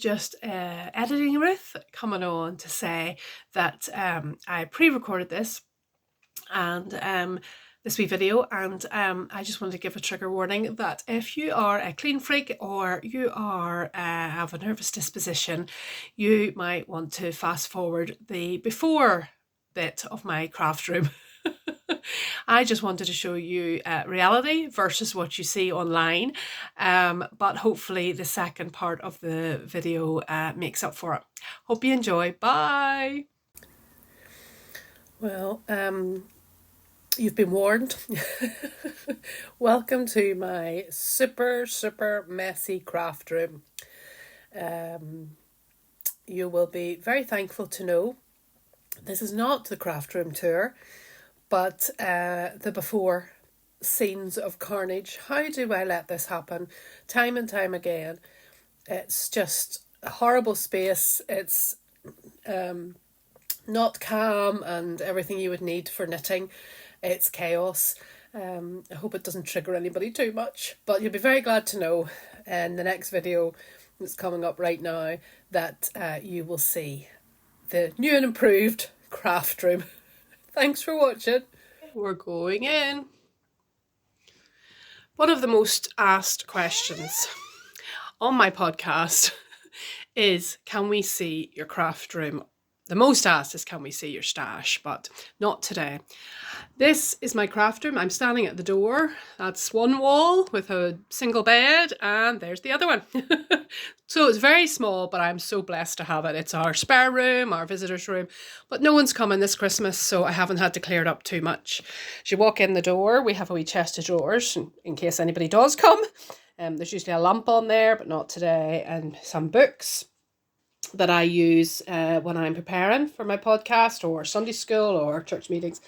just editing Ruth coming on to say that I pre-recorded this and this wee video, and I just wanted to give a trigger warning that if you are a clean freak or you are have a nervous disposition, you might want to fast forward the before bit of my craft room. I just wanted to show you reality versus what you see online, but hopefully the second part of the video makes up for it. Hope you enjoy. Bye. Well, you've been warned. Welcome to my super messy craft room. You will be very thankful to know this is not the craft room tour, but the before scenes of carnage. How do I let this happen? Time and time again. It's just a horrible space. It's not calm and everything you would need for knitting. It's chaos. I hope it doesn't trigger anybody too much, but you'll be very glad to know in the next video that's coming up right now that you will see the new and improved craft room. Thanks for watching. We're going in. One of the most asked questions on my podcast is, can we see your craft room? The most asked is, can we see your stash? But not today. This is my craft room. I'm standing at the door. That's one wall with a single bed, and there's the other one. So it's very small, but I'm so blessed to have it. It's our spare room, our visitor's room, but no one's coming this Christmas, so I haven't had to clear it up too much. As you walk in the door, we have a wee chest of drawers in case anybody does come. There's usually a lamp on there, but not today, and some books that I use when I'm preparing for my podcast or Sunday school or church meetings.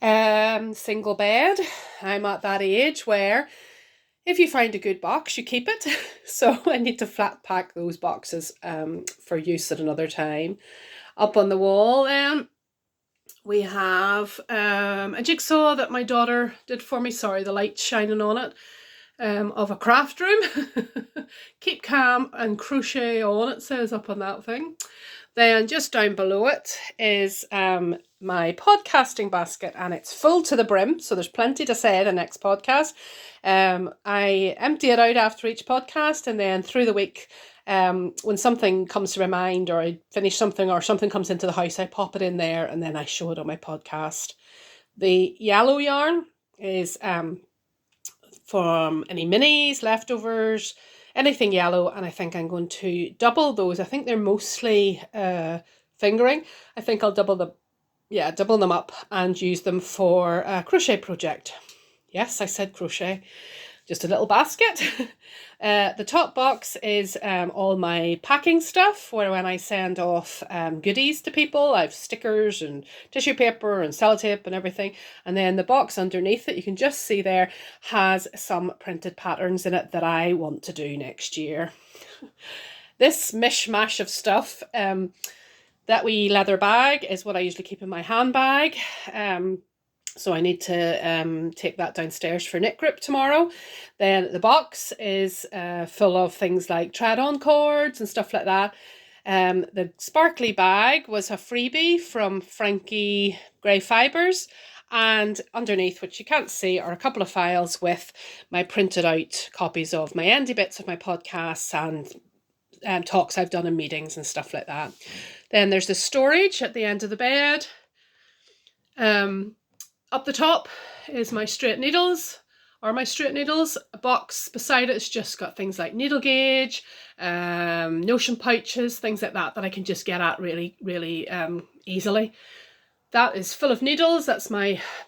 Single bed. I'm at that age where if you find a good box, you keep it. So I need to flat pack those boxes for use at another time. Up on the wall, we have a jigsaw that my daughter did for me. Sorry, the light's shining on it. Of a craft room. Keep calm and crochet on, it says up on that thing. Then just down below it is my podcasting basket, and it's full to the brim, so there's plenty to say the next podcast. I empty it out after each podcast, and then through the week, when something comes to my mind or I finish something or something comes into the house, I pop it in there and then I show it on my podcast. The yellow yarn is from any minis, leftovers, anything yellow, and I think I'm going to double those. I think they're mostly fingering. I think I'll double them up and use them for a crochet project. Yes, I said crochet. Just a little basket. The top box is all my packing stuff, where when I send off goodies to people, I have stickers and tissue paper and sellotape and everything. And then the box underneath it, you can just see there, has some printed patterns in it that I want to do next year. This mishmash of stuff, that wee leather bag is what I usually keep in my handbag. So I need to take that downstairs for knit group tomorrow. Then the box is full of things like tread-on cords and stuff like that. The sparkly bag was a freebie from Frankie Grey Fibres. And underneath, which you can't see, are a couple of files with my printed out copies of my endy bits of my podcasts and talks I've done in meetings and stuff like that. Then there's the storage at the end of the bed. Up the top is my straight needles, A box beside it's just got things like needle gauge, notion pouches, things like that I can just get at really easily. That is full of needles. That's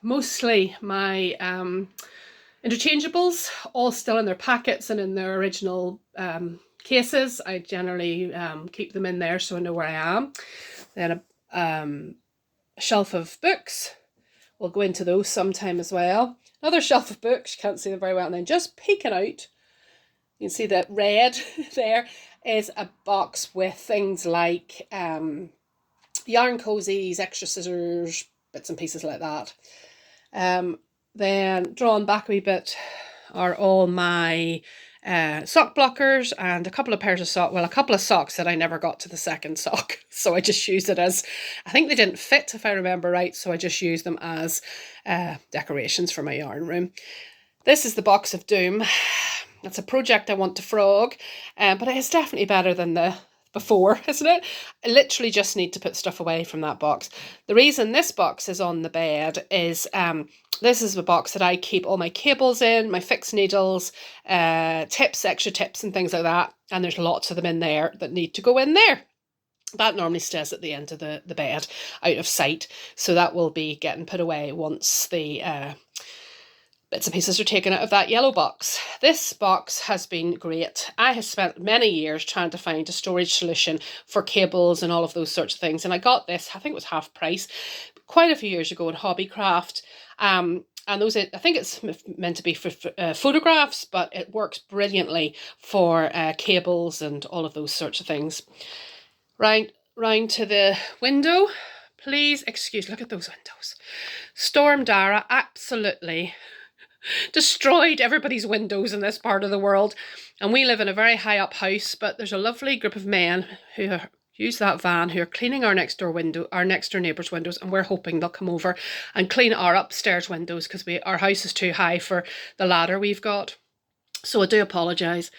mostly my interchangeables, all still in their packets and in their original cases. I generally keep them in there so I know where I am. Then a shelf of books. We'll go into those sometime as well. Another shelf of books, you can't see them very well. And then just peeking out, you can see that red there is a box with things like yarn cozies, extra scissors, bits and pieces like that. Then drawn back a wee bit are all my sock blockers and a couple of pairs of socks. Well, a couple of socks that I never got to the second sock. So I just used it as, I think they didn't fit if I remember right. So I just used them as decorations for my yarn room. This is the box of doom. That's a project I want to frog, but it's definitely better than the before, isn't it? I literally just need to put stuff away from that box. The reason this box is on the bed is this is the box that I keep all my cables in, my fixed needles, tips, extra tips and things like that. And there's lots of them in there that need to go in there. That normally stays at the end of the bed, out of sight. So that will be getting put away once the bits and pieces are taken out of that yellow box. This box has been great. I have spent many years trying to find a storage solution for cables and all of those sorts of things. And I got this, I think it was half price, quite a few years ago in Hobbycraft. And those, I think it's meant to be for photographs, but it works brilliantly for cables and all of those sorts of things. Right, round to the window. Please excuse, look at those windows. Storm Dara absolutely destroyed everybody's windows in this part of the world. And we live in a very high up house, but there's a lovely group of men who use that van who are cleaning our next door neighbour's windows, and we're hoping they'll come over and clean our upstairs windows because our house is too high for the ladder we've got. So I do apologise.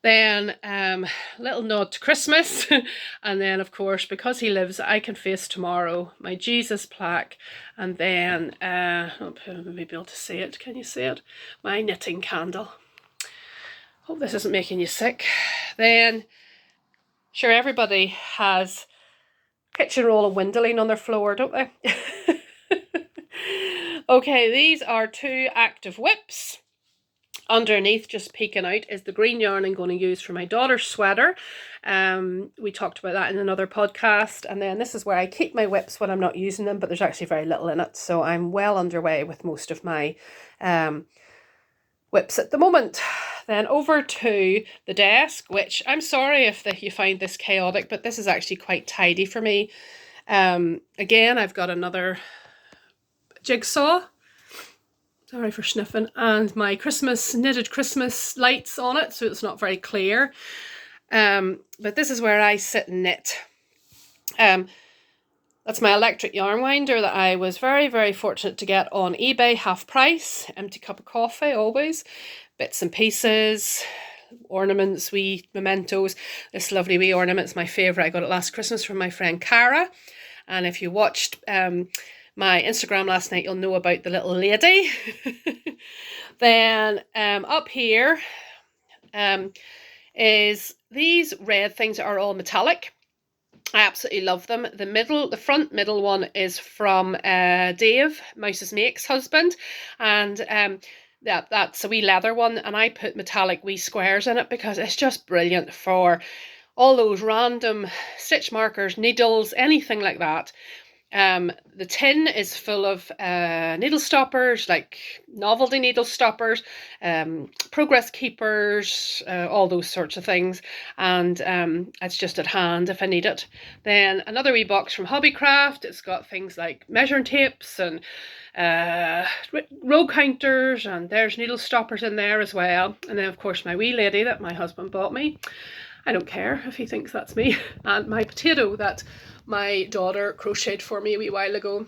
Then little nod to Christmas. And then of course, because he lives, I can face tomorrow, my Jesus plaque. And then I'll maybe be able to see it. Can you see it? My knitting candle. Hope this isn't making you sick. Then sure, everybody has kitchen roll and windowing on their floor, don't they? Okay, these are 2 active whips. Underneath, just peeking out, is the green yarn I'm going to use for my daughter's sweater. We talked about that in another podcast. And then this is where I keep my whips when I'm not using them, but there's actually very little in it. So I'm well underway with most of my whips at the moment. Then over to the desk, which I'm sorry if you find this chaotic, but this is actually quite tidy for me. Again, I've got another jigsaw. Sorry for sniffing. And my knitted Christmas lights on it, so it's not very clear. But this is where I sit and knit. That's my electric yarn winder that I was very, very fortunate to get on eBay, half price. Empty cup of coffee, always. Bits and pieces, ornaments, wee mementos. This lovely wee ornament's my favourite. I got it last Christmas from my friend Cara. And if you watched my Instagram last night, you'll know about the little lady. Then up here is these red things that are all metallic. I absolutely love them. The front middle one is from Dave, Mouse's mate's husband. And that's a wee leather one. And I put metallic wee squares in it because it's just brilliant for all those random stitch markers, needles, anything like that. The tin is full of needle stoppers, like novelty needle stoppers, progress keepers, all those sorts of things. And it's just at hand if I need it. Then another wee box from Hobbycraft. It's got things like measuring tapes and row counters, and there's needle stoppers in there as well. And then of course my wee lady that my husband bought me. I don't care if he thinks that's me. And my potato that my daughter crocheted for me a wee while ago.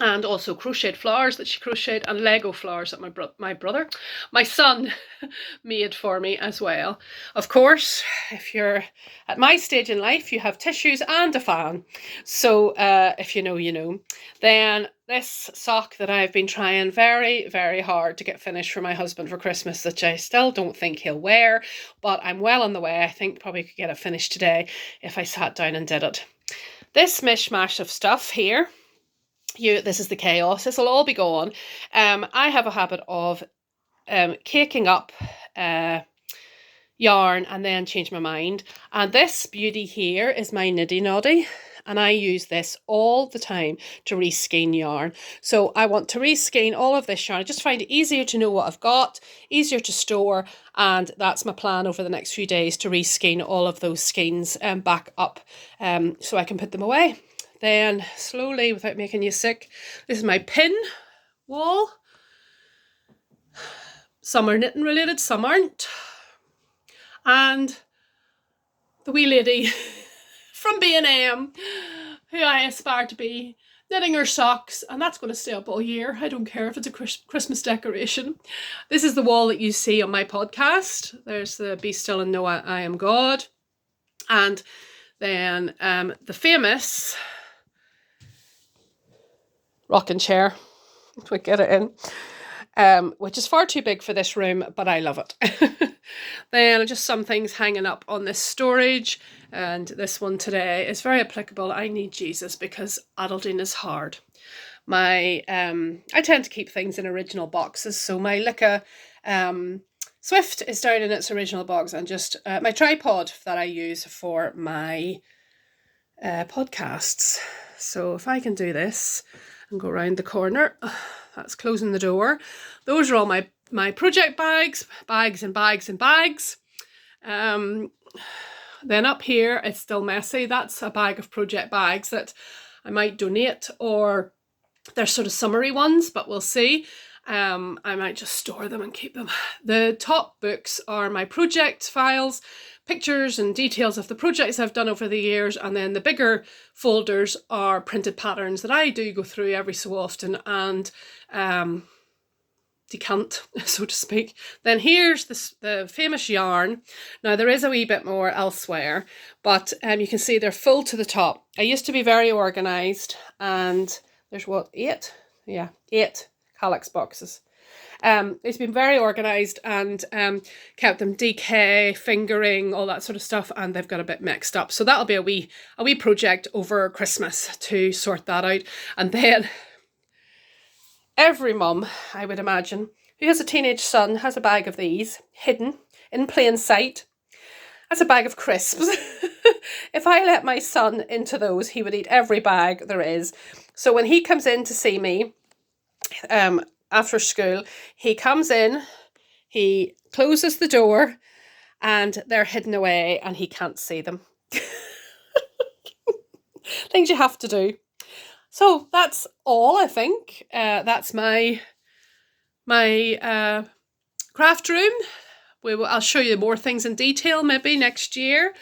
And also crocheted flowers that she crocheted, and Lego flowers that my son made for me as well. Of course, if you're at my stage in life, you have tissues and a fan. So if you know, you know. Then this sock that I've been trying very, very hard to get finished for my husband for Christmas, which I still don't think he'll wear, but I'm well on the way. I think probably could get it finished today if I sat down and did it. This mishmash of stuff here, this is the chaos. This will all be gone. I have a habit of caking up yarn and then change my mind. And this beauty here is my Niddy Noddy. And I use this all the time to reskein yarn. So I want to reskein all of this yarn. I just find it easier to know what I've got, easier to store. And that's my plan over the next few days, to reskein all of those skeins back up so I can put them away. Then slowly, without making you sick, this is my pin wall. Some are knitting related, some aren't. and the wee lady from B&M, who I aspire to be, knitting her socks, and that's going to stay up all year. I don't care if it's a Christmas decoration. This is the wall that you see on my podcast. There's the Be Still and Know I Am God. And then the famous rocking chair, we get it in, which is far too big for this room, but I love it. Then just some things hanging up on this storage, and this one today is very applicable. I need Jesus because adulting is hard. I tend to keep things in original boxes, so my Leica Swift is down in its original box, and just my tripod that I use for my podcasts. So if I can do this and go around the corner, that's closing the door. Those are all my project bags and bags and bags. Then up here, it's still messy. That's a bag of project bags that I might donate, or they're sort of summery ones, but we'll see. I might just store them and keep them. The top books are my project files, pictures and details of the projects I've done over the years, and then the bigger folders are printed patterns that I do go through every so often and decant, so to speak. Then here's the famous yarn. Now there is a wee bit more elsewhere, but you can see they're full to the top. I used to be very organised, and there's what, 8? Yeah, 8 Calyx boxes. It's been very organised and kept them DK, fingering, all that sort of stuff, and they've got a bit mixed up. So that'll be a wee project over Christmas to sort that out. And then every mum, I would imagine, who has a teenage son has a bag of these hidden in plain sight. That's a bag of crisps. If I let my son into those, he would eat every bag there is. So when he comes in to see me after school, he comes in, he closes the door, and they're hidden away and he can't see them. Things you have to do. So that's all, I think. That's my craft room. I'll show you more things in detail maybe next year.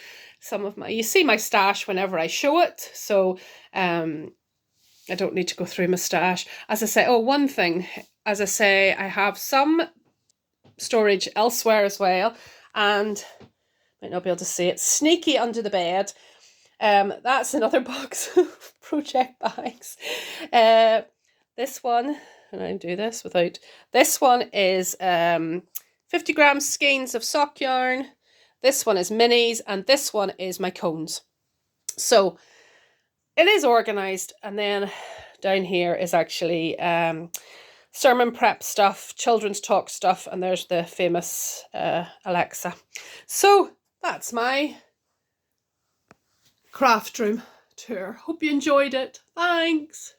You see my stash whenever I show it, so I don't need to go through my stash. As I say, one thing, as I say, I have some storage elsewhere as well, and might not be able to see it, sneaky under the bed. That's another box of project bags. This one, and I do this without, this one is 50 gram skeins of sock yarn. This one is minis, and this one is my cones. So it is organised, and then down here is actually sermon prep stuff, children's talk stuff, and there's the famous Alexa. So that's my craft room tour. Hope you enjoyed it. Thanks.